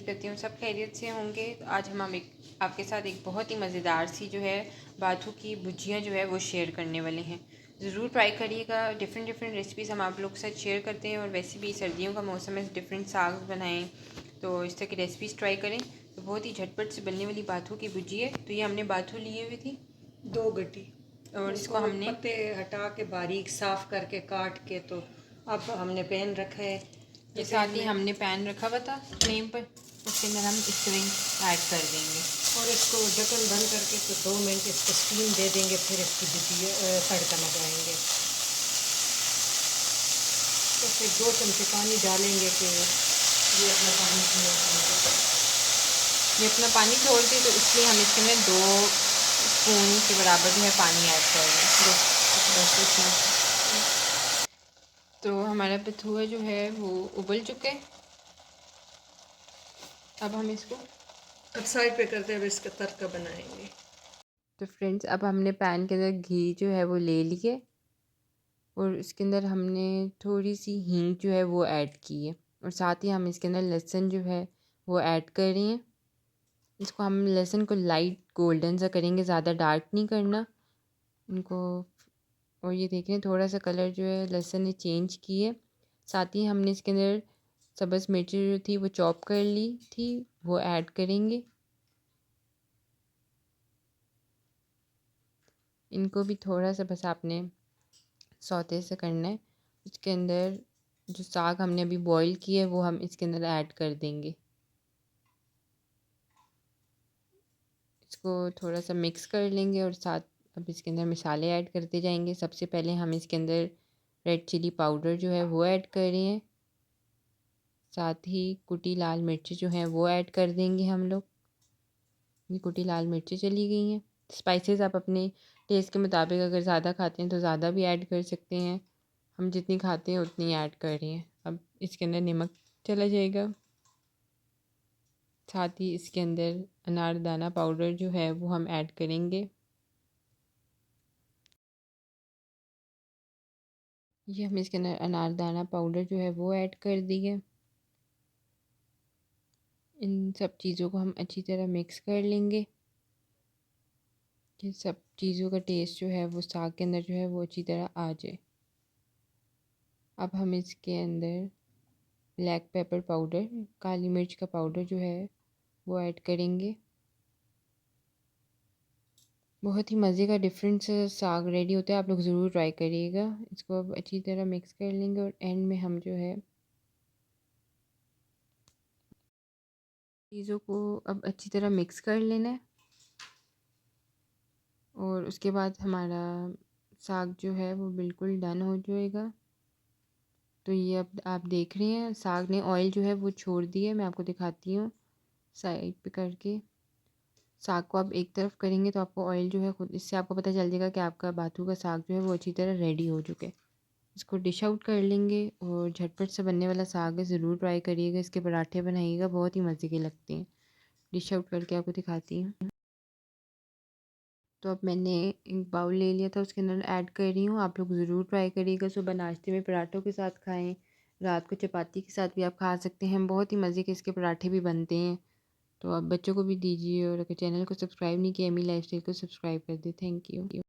उम्मीद करती हूँ सब खैरियत से होंगे। तो आज हम आपके साथ एक बहुत ही मज़ेदार सी जो है बाथू की भुजियाँ जो है वो शेयर करने वाले हैं। ज़रूर ट्राई करिएगा। डिफरेंट डिफरेंट रेसिपीज़ हम आप लोग के साथ शेयर करते हैं और वैसे भी सर्दियों का मौसम है, डिफरेंट साग बनाएं तो इस तरह की रेसिपीज़ ट्राई करें। तो बहुत ही झटपट से बनने वाली बाथू की भुजी है। तो ये हमने बाथू लिए हुई थी 2 गड्डी और इसको उसको हमने पत्ते हटा के बारीक साफ करके काट के, तो अब हमने पैन रखा है। ये तो साथ पैन ही में हमने पैन रखा हुआ था फ्लेम पर, उसके अंदर हम स्टरिंग ऐड कर देंगे और इसको ढक्कन बंद करके तो 2 मिनट इसको स्टीम दे देंगे, फिर इसकी तड़का लगाएंगे। तो फिर 2 चमचे पानी डालेंगे कि ये अपना पानी छोड़। ये अपना पानी छोड़ती है तो इसलिए हम इसके अंदर 2 स्पून के बराबर जो है पानी ऐड कर दें। बस इतना। तो हमारा बथुआ जो है वो उबल चुके हैं। अब हम इसको अब साइड पे करते हुए इसका तड़का बनाएंगे। तो फ्रेंड्स अब हमने पैन के अंदर घी जो है वो ले लिए और इसके अंदर हमने थोड़ी सी हींग जो है वो ऐड की है और साथ ही हम इसके अंदर लहसुन जो है वो ऐड कर रही हैं। इसको हम लहसुन को लाइट गोल्डन सा करेंगे, ज़्यादा डार्क नहीं करना इनको। और ये देख रहे हैं थोड़ा सा कलर जो है लहसुन ने चेंज की है। साथ ही हमने इसके अंदर सब्ज़ मिर्ची जो थी वो चॉप कर ली थी वो ऐड करेंगे। इनको भी थोड़ा सा बस आपने सौते से करना है। इसके अंदर जो साग हमने अभी बॉईल किया है वो हम इसके अंदर ऐड कर देंगे। इसको थोड़ा सा मिक्स कर लेंगे और साथ अब इसके अंदर मसाले ऐड करते जाएंगे। सबसे पहले हम इसके अंदर रेड चिली पाउडर जो है वो ऐड कर रहे हैं। साथ ही कुटी लाल मिर्ची जो है वो ऐड कर देंगे हम लोग। ये कुटी लाल मिर्ची चली गई हैं। स्पाइसेस आप अपने टेस्ट के मुताबिक अगर ज़्यादा खाते हैं तो ज़्यादा भी ऐड कर सकते हैं। हम जितनी खाते हैं उतनी ऐड कर रहे हैं। अब इसके अंदर नमक चला जाएगा। साथ ही इसके अंदर अनारदाना पाउडर जो है वो हम ऐड करेंगे। ये हम इसके अंदर अनारदाना पाउडर जो है वो ऐड कर दिए। इन सब चीज़ों को हम अच्छी तरह मिक्स कर लेंगे कि सब चीज़ों का टेस्ट जो है वो साग के अंदर जो है वो अच्छी तरह आ जाए। अब हम इसके अंदर ब्लैक पेपर पाउडर, काली मिर्च का पाउडर जो है वो ऐड करेंगे। बहुत ही मज़े का डिफरेंट सा साग रेडी होता है, आप लोग ज़रूर ट्राई करिएगा। इसको अब अच्छी तरह मिक्स कर लेंगे और एंड में हम जो है चीज़ों को अब अच्छी तरह मिक्स कर लेना है और उसके बाद हमारा साग जो है वो बिल्कुल डन हो जाएगा। तो ये अब आप देख रहे हैं साग ने ऑयल जो है वो छोड़ दिया है। मैं आपको दिखाती हूँ साइड पे करके। साग को आप एक तरफ करेंगे तो आपको ऑयल जो है खुद इससे आपको पता चल जाएगा कि आपका बाथू का साग जो है वो अच्छी तरह रेडी हो चुके हैं। इसको डिश आउट कर लेंगे और झटपट से बनने वाला साग है, ज़रूर ट्राई करिएगा। इसके पराठे बनाइएगा, बहुत ही मज़े के लगते हैं। डिश आउट करके आपको दिखाती हूँ। तो अब मैंने एक बाउल ले लिया था, उसके अंदर ऐड कर रही हूँ। आप लोग ज़रूर ट्राई करिएगा। सुबह नाश्ते में पराठों के साथ खाएं, रात को चपाती के साथ भी आप खा सकते हैं। बहुत ही मज़े के इसके पराठे भी बनते हैं। तो आप बच्चों को भी दीजिए और अगर चैनल को सब्सक्राइब नहीं किया एमी लाइफस्टाइल को सब्सक्राइब कर दें। Thank you.